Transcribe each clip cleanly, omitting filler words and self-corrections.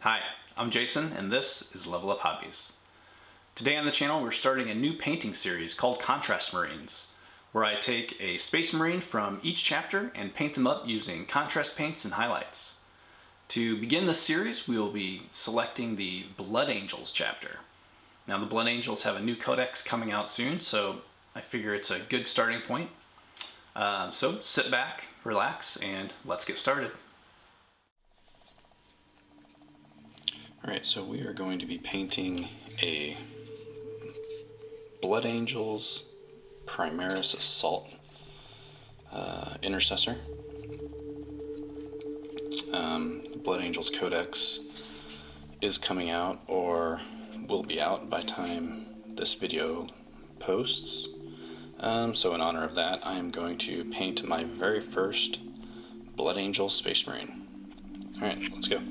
Hi, I'm Jason, and this is Level Up Hobbies. Today on the channel, we're starting a new painting series called Contrast Marines, where I take a Space Marine from each chapter and paint them up using contrast paints and highlights. To begin this series, we will be selecting the Blood Angels chapter. Now, the Blood Angels have a new codex coming out soon, so I figure it's a good starting point. So sit back, relax, and let's get started. Alright, so we are going to be painting a Blood Angels Primaris Assault Intercessor. The Blood Angels Codex is coming out, or will be out by the time this video posts. So in honor of that, I am going to paint my very first Blood Angel Space Marine. Alright, let's go.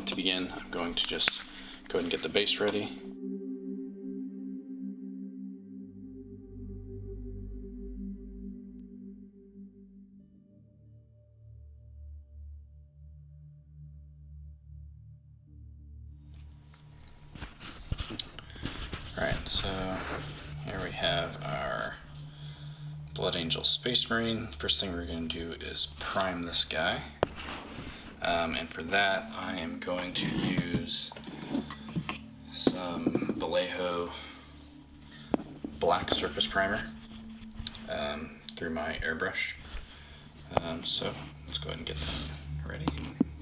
To begin, I'm going to just go ahead and get the base ready. Alright, so here we have our Blood Angel Space Marine. First thing we're going to do is prime this guy. And for that, I am going to use some Vallejo black surface primer through my airbrush. So let's go ahead and get that ready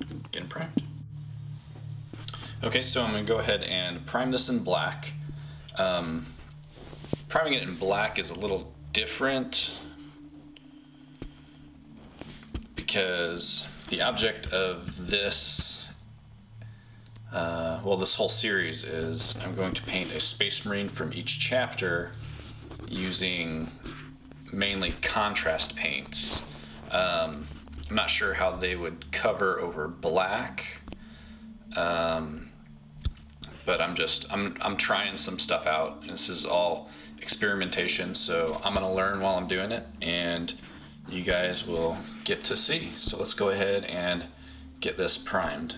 and get it primed. Okay, so I'm going to go ahead and prime this in black. Priming it in black is a little different because the object of this, this whole series is I'm going to paint a Space Marine from each chapter using mainly contrast paints. I'm not sure how they would cover over black, but I'm trying some stuff out. This is all experimentation, so I'm gonna learn while I'm doing it, and you guys will get to see. So let's go ahead and get this primed.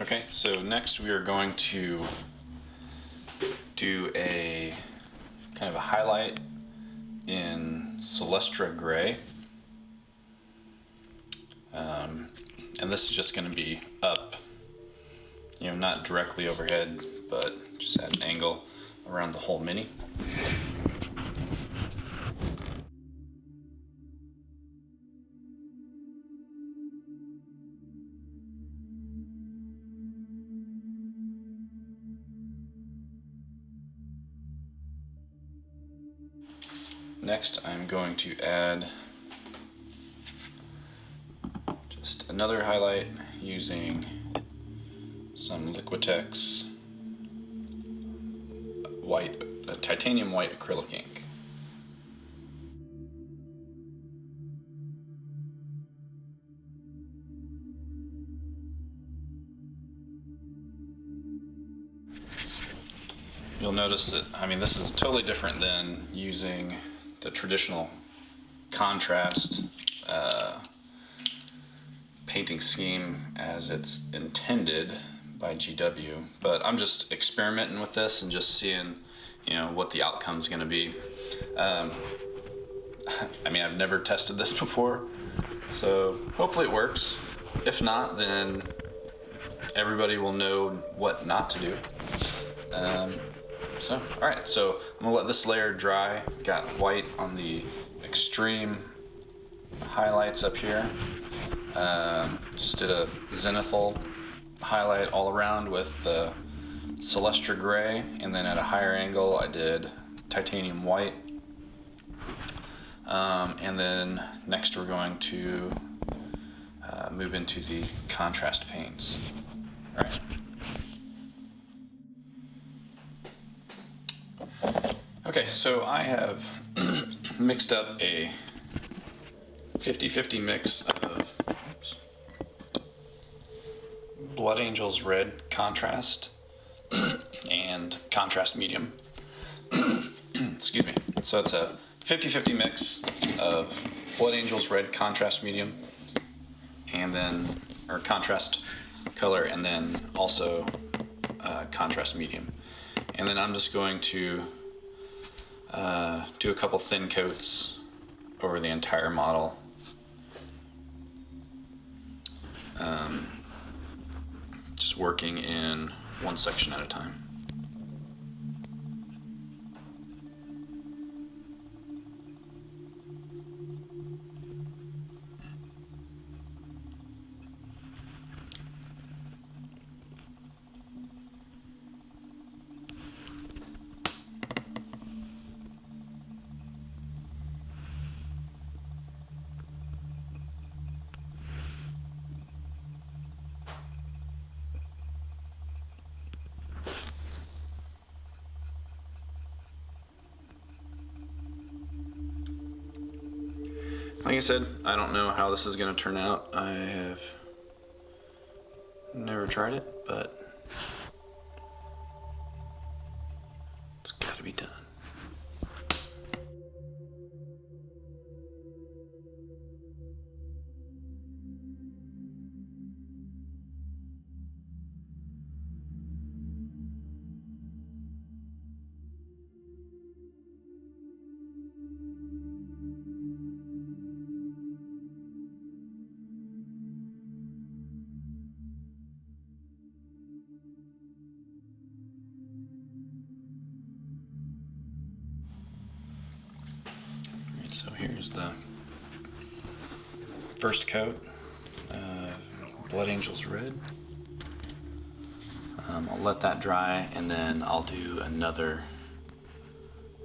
Okay, so next we are going to do a kind of a highlight in Celestra Gray. And this is just going to be up, not directly overhead, but just at an angle around the whole mini. Next, I'm going to add just another highlight using some Liquitex titanium white acrylic ink. You'll notice that, this is totally different than using the traditional contrast painting scheme as it's intended by GW, but I'm just experimenting with this and just seeing what the outcome's going to be. I've never tested this before, so hopefully it works. If not, then everybody will know what not to do. Alright, so I'm going to let this layer dry. Got white on the extreme highlights up here. Just did a zenithal highlight all around with Celestra Gray, and then at a higher angle I did titanium white. And then next we're going to move into the contrast paints. Alright. Okay, so I have mixed up a 50-50 mix of Blood Angels Red Contrast and Contrast Medium. Excuse me. So it's a 50-50 mix of Blood Angels Red Contrast Medium and then, or Contrast Color, and then also Contrast Medium. And then I'm just going to do a couple thin coats over the entire model. Just working in one section at a time. Like I said, I don't know how this is going to turn out. I have never tried it, but it's got to be done. So here's the first coat of Blood Angels Red. I'll let that dry, and then I'll do another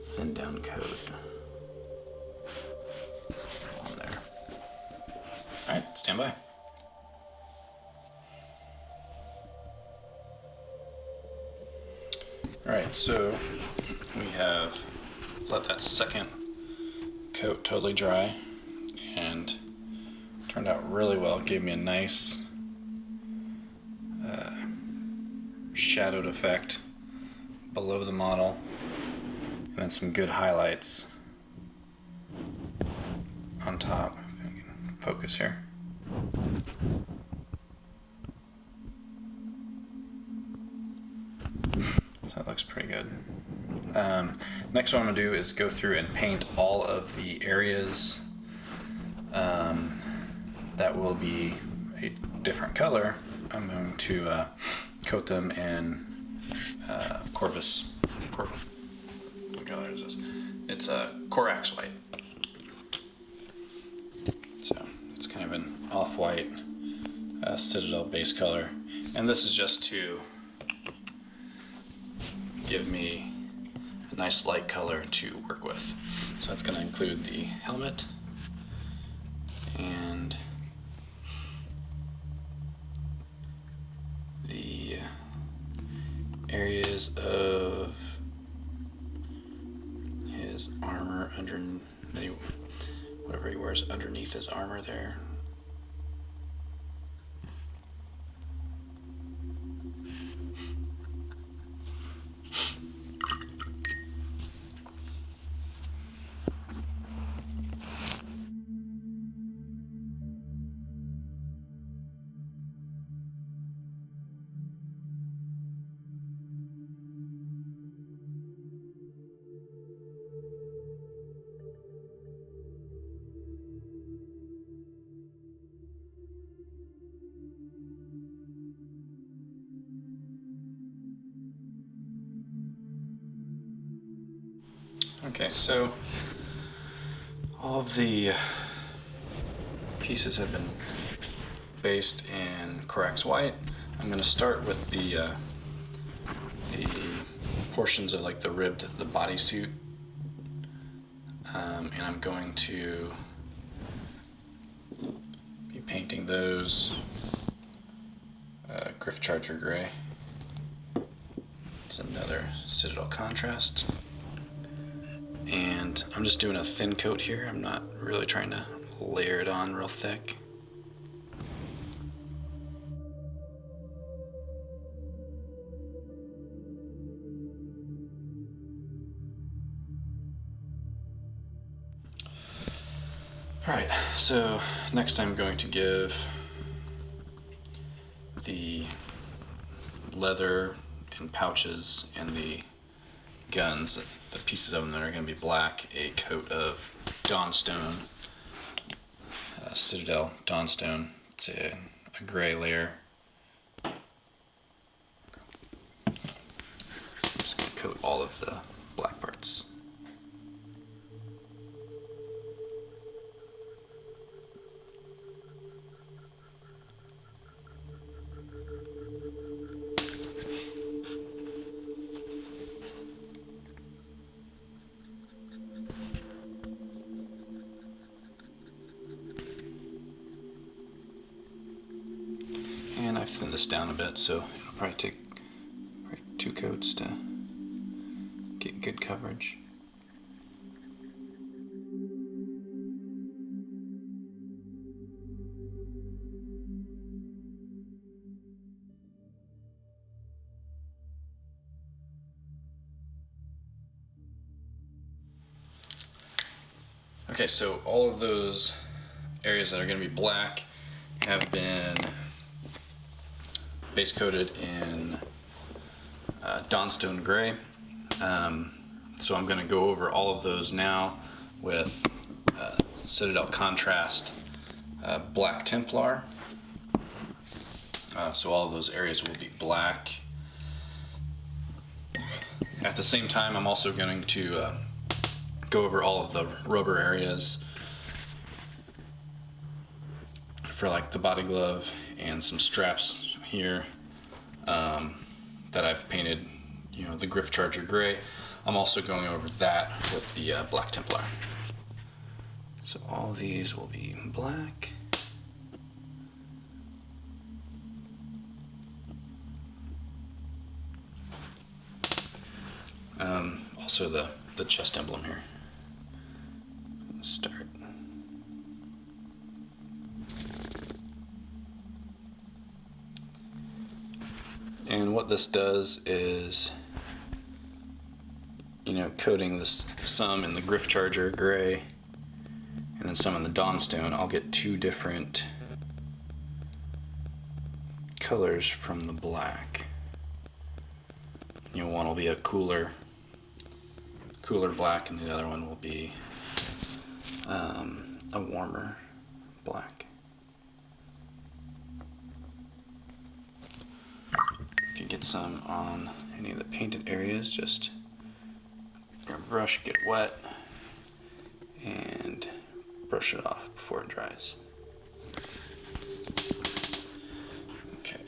thin down coat on there. Alright, stand by. Alright, so we have let that second coat totally dry, and turned out really well. It gave me a nice shadowed effect below the model, and then some good highlights on top. If I can focus here. So that looks pretty good. Next what I'm going to do is go through and paint all of the areas that will be a different color. I'm going to coat them in Corvus. What color is this? It's a Corax white. So it's kind of an off-white Citadel base color. And this is just to give me a nice light color to work with. So that's going to include the helmet and the areas of his armor under whatever he wears underneath his armor there. Okay, so all of the pieces have been based in Corax white. I'm going to start with the portions of like the ribbed, the bodysuit, and I'm going to be painting those Griff Charger gray. It's another Citadel Contrast. And I'm just doing a thin coat here. I'm not really trying to layer it on real thick. Alright, so next I'm going to give the leather and pouches and the guns, the pieces of them that are going to be black, a coat of Dawnstone, Citadel Dawnstone. It's a gray layer. Just going to coat all of the black parts. And I've thinned this down a bit, so it'll probably take 2 coats to get good coverage. Okay, so all of those areas that are going to be black have been base coated in Dawnstone Gray. So I'm going to go over all of those now with Citadel Contrast Black Templar. So all of those areas will be black. At the same time, I'm also going to go over all of the rubber areas for like the body glove and some straps here that I've painted, you know, the Griff Charger gray. I'm also going over that with the Black Templar. So all of these will be black. Also the chest emblem here. Let's start. And what this does is, you know, coating this some in the Griff Charger gray and then some in the Dawnstone, I'll get 2 different colors from the black. You know, one will be a cooler black, and the other one will be a warmer black. If you get some on any of the painted areas, just grab a brush, get it wet, and brush it off before it dries. Okay.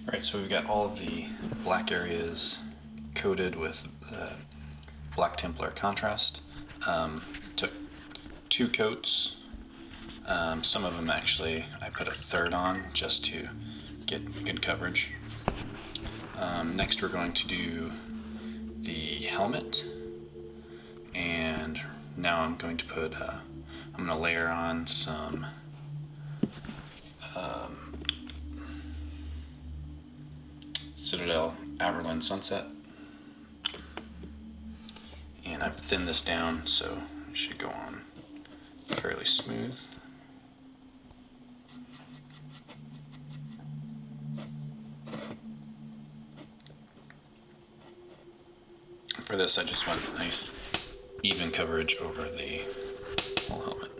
Alright, so we've got all of the black areas coated with Black Templar Contrast. Took 2 coats. Some of them actually I put a 3rd on just to get good coverage. Next we're going to do the helmet, and now I'm going to put I'm going to layer on some Citadel Averland Sunset, and I've thinned this down so it should go on fairly smooth. For this I just want nice even coverage over the whole helmet.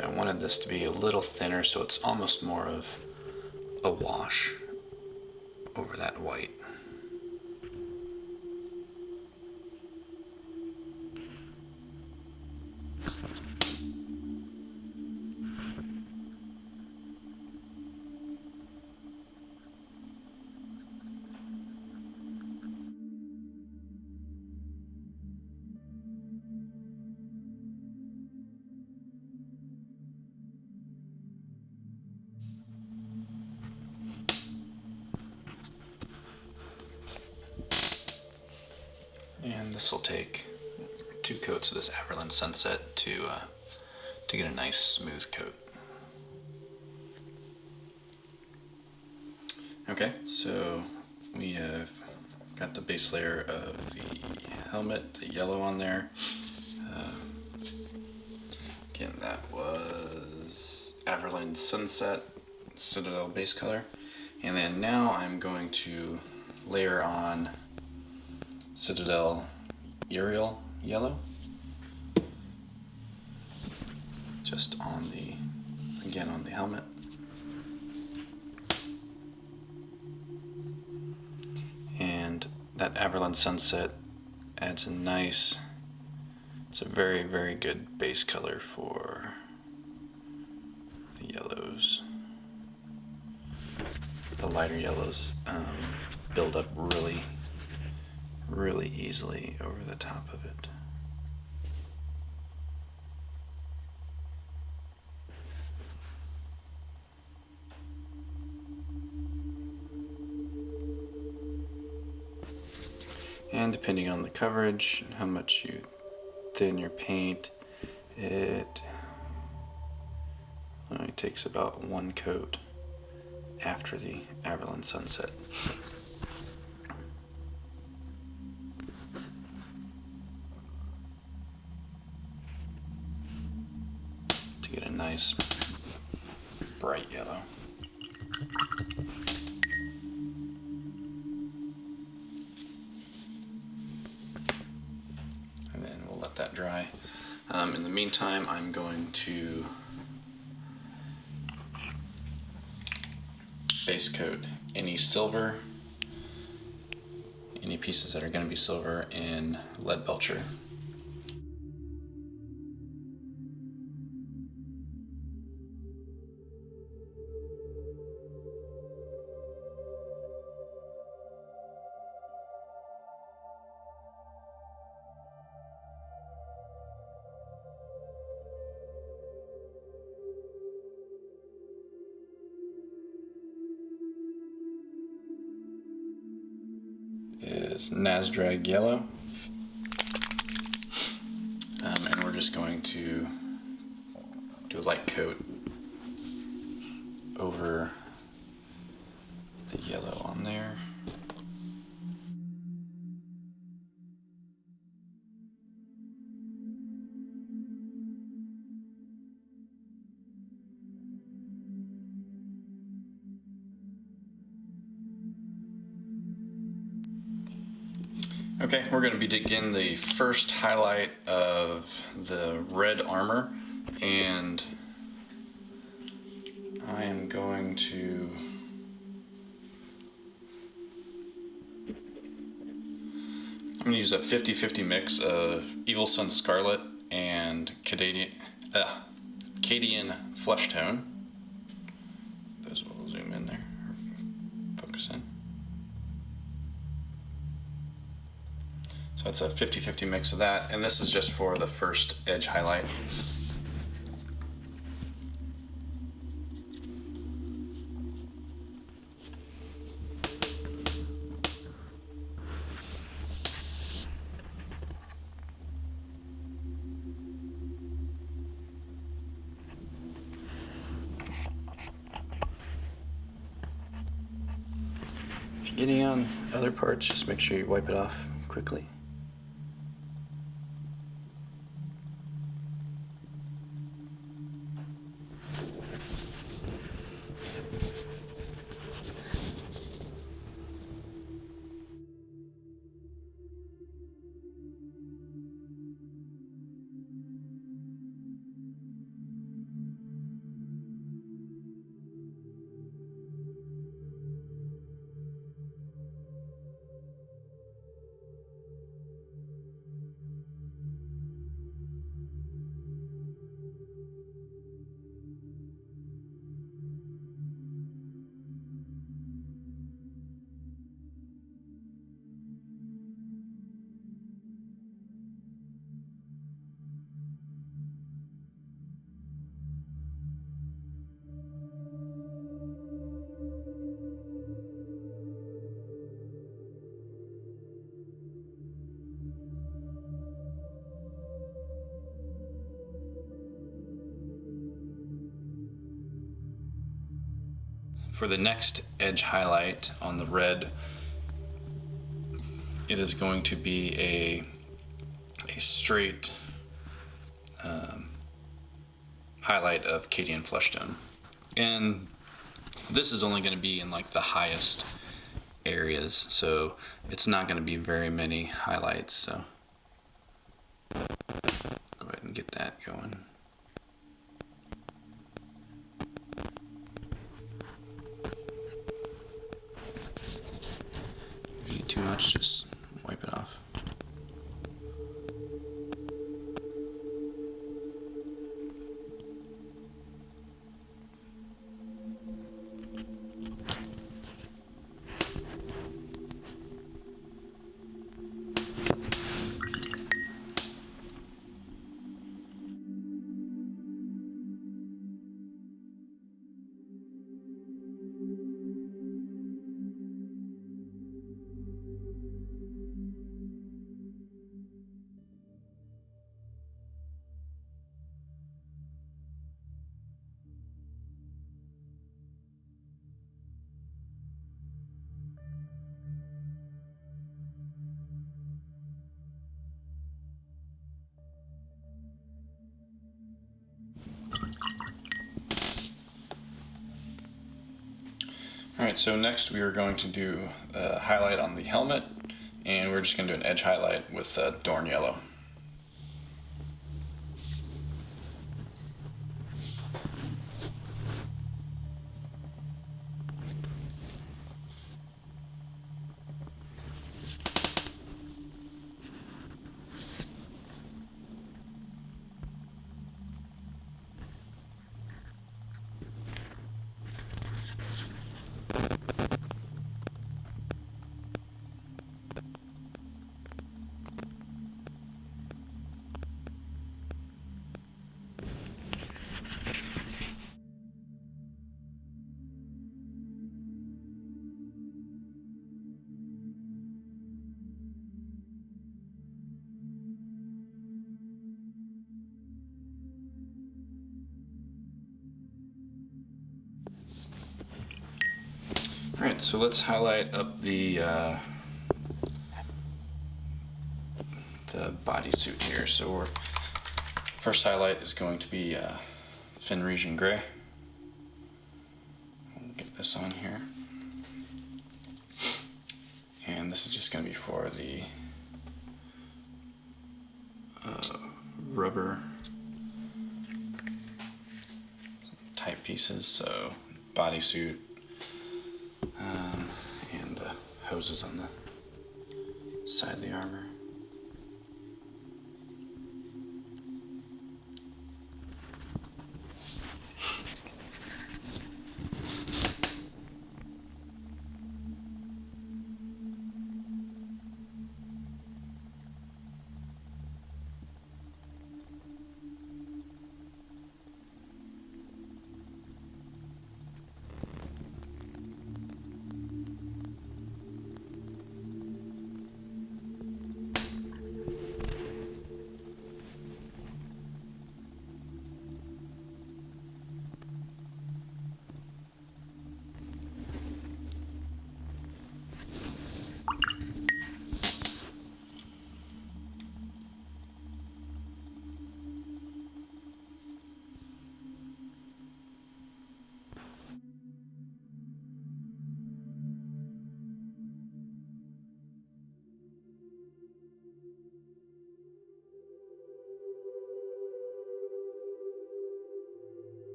I wanted this to be a little thinner so it's almost more of a wash over that white. And this will take 2 coats of this Averland Sunset to get a nice smooth coat. Okay, so we have got the base layer of the helmet, the yellow on there. Again, that was Averland Sunset Citadel base color. And then now I'm going to layer on Citadel Aerial Yellow. Just on the, again on the helmet. And that Averland Sunset adds a nice, it's a very, very good base color for the yellows. The lighter yellows build up really, really easily over the top of it. And depending on the coverage and how much you thin your paint, it only takes about 1 coat after the Averland Sunset. To get a nice bright yellow. And then we'll let that dry. In the meantime, I'm going to base coat any silver, any pieces that are going to be silver in lead belcher. Is Nasdrag Yellow. And we're just going to do a light coat over the yellow on there. Okay, we're going to begin the first highlight of the red armor, and I am going to use a 50-50 mix of Evil Sun Scarlet and Cadian Flesh Tone. Those will zoom in there, or focus in. So it's a 50-50 mix of that, and this is just for the first edge highlight. If you're getting on other parts, just make sure you wipe it off quickly. For the next edge highlight on the red, it is going to be a straight highlight of Cadian Fleshstone. And this is only going to be in like the highest areas, so it's not going to be very many highlights. So go ahead and get that going. If you get too much, just wipe it off. Alright, so next we are going to do a highlight on the helmet, and we're just going to do an edge highlight with Dorn Yellow. Alright, so let's highlight up the bodysuit here. So first highlight is going to be fin region gray. We'll get this on here. And this is just going to be for the rubber type pieces, so bodysuit, and the hoses on the side of the armor.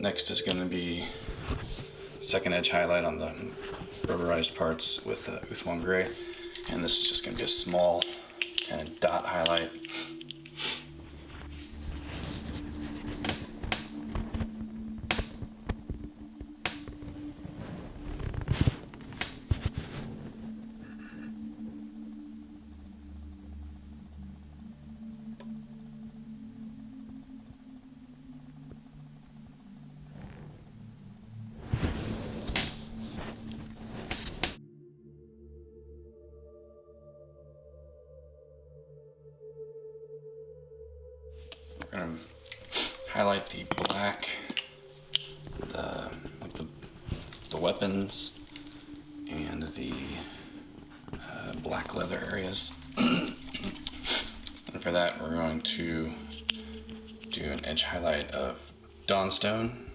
Next is going to be second edge highlight on the rubberized parts with Uthwan Gray, and this is just going to be a small kind of dot highlight. highlight the black, the weapons, and the black leather areas. And for that, we're going to do an edge highlight of Dawnstone.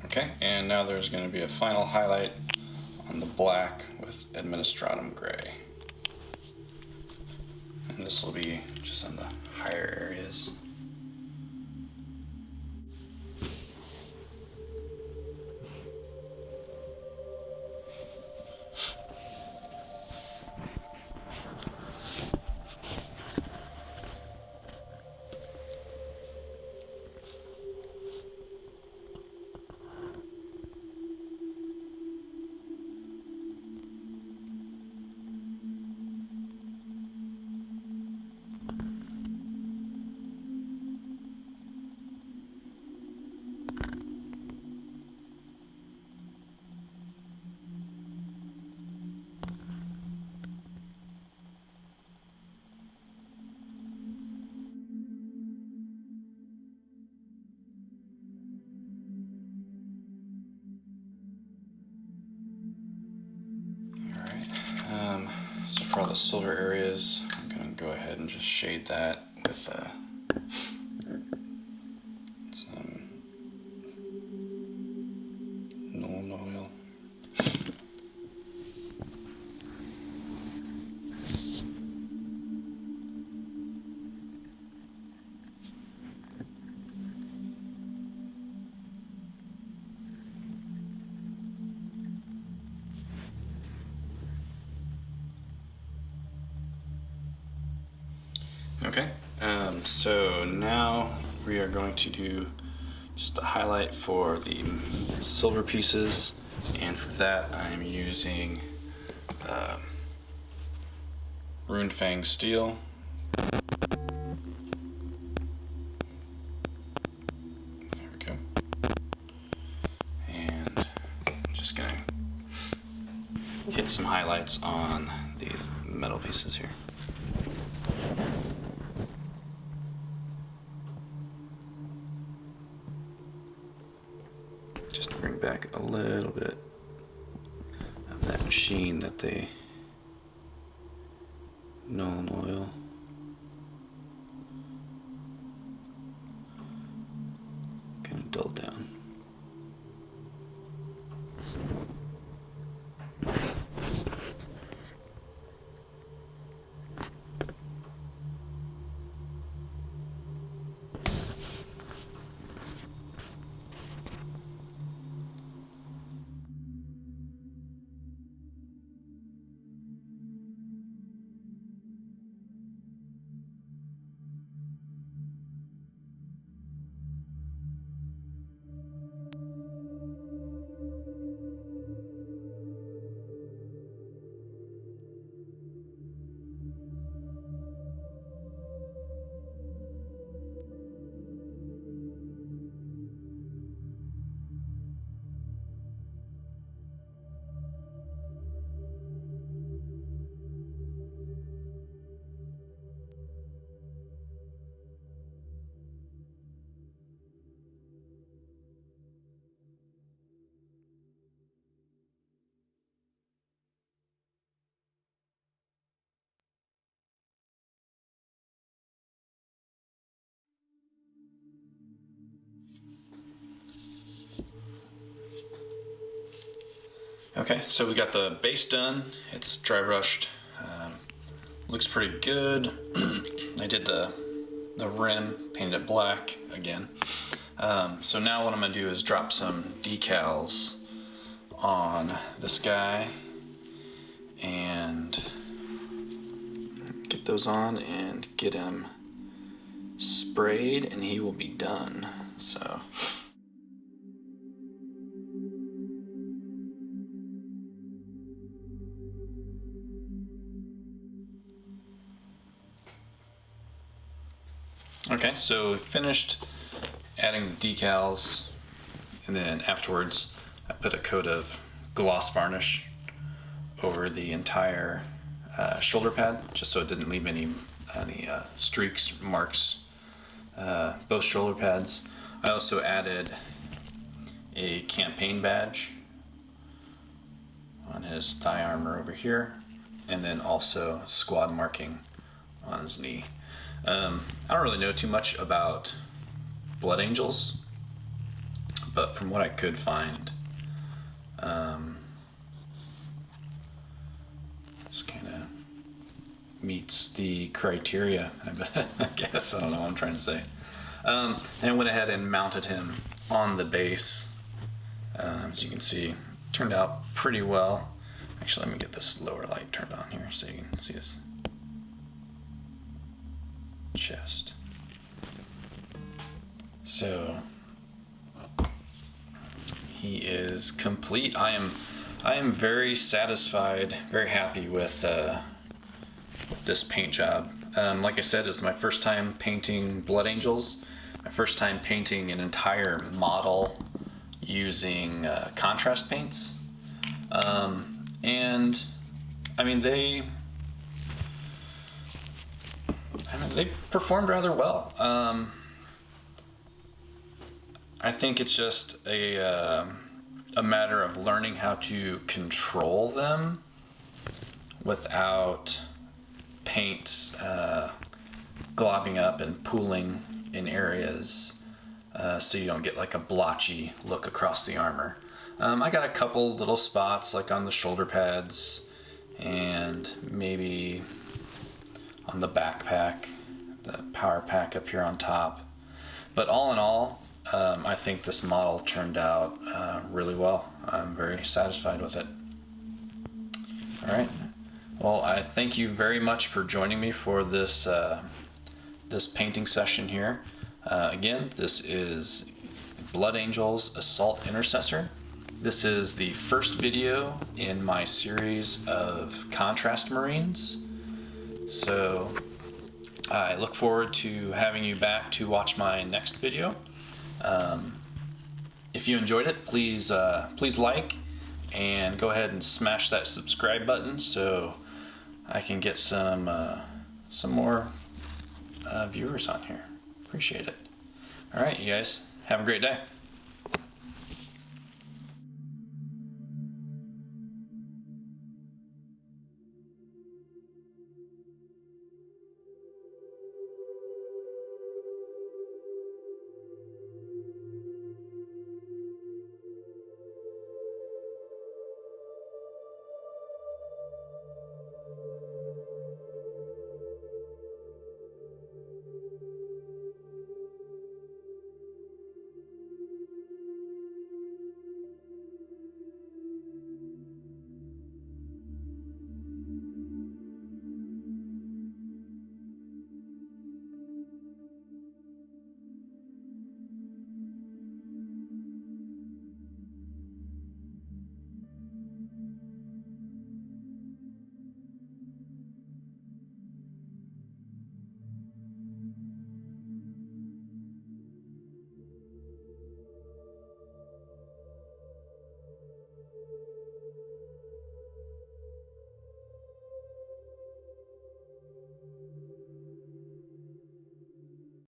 Okay, and now there's going to be a final highlight on the black with Administratum Gray. And this will be just on the higher areas. So for all the silver areas, I'm going to go ahead and just shade that with some Nolan oil. Okay, so now we are going to do just a highlight for the silver pieces, and for that I'm using Runefang steel. There we go. And just gonna hit some highlights on these metal pieces here. Just to bring back a little bit of that sheen that they Nolan oil. Kind of dull down. Okay, so we got the base done. It's dry brushed. Looks pretty good. I did the rim, painted it black again. So now what I'm gonna do is drop some decals on this guy and get those on and get him sprayed, and he will be done. So okay, so finished adding the decals, and then afterwards I put a coat of gloss varnish over the entire shoulder pad, just so it didn't leave any streaks, marks, both shoulder pads. I also added a campaign badge on his thigh armor over here, and then also squad marking on his knee. I don't really know too much about Blood Angels, but from what I could find, this kind of meets the criteria, I guess. I don't know what I'm trying to say. And I went ahead and mounted him on the base. As you can see, turned out pretty well. Actually, let me get this lower light turned on here so you can see his chest. So he is complete. I am very satisfied, very happy with this paint job. Like I said, it's my first time painting Blood Angels. My first time painting an entire model using contrast paints. And I mean, they performed rather well. I think it's just a matter of learning how to control them without paint globbing up and pooling in areas, so you don't get like a blotchy look across the armor. I got a couple little spots like on the shoulder pads and maybe on the backpack, the power pack up here on top. But all in all, I think this model turned out really well. I'm very satisfied with it. All right. Well, I thank you very much for joining me for this this painting session here. Again, this is Blood Angels Assault Intercessor. This is the first video in my series of Contrast Marines. So I look forward to having you back to watch my next video. If you enjoyed it, please like and go ahead and smash that subscribe button so I can get some more viewers on here. Appreciate it. All right, you guys, have a great day.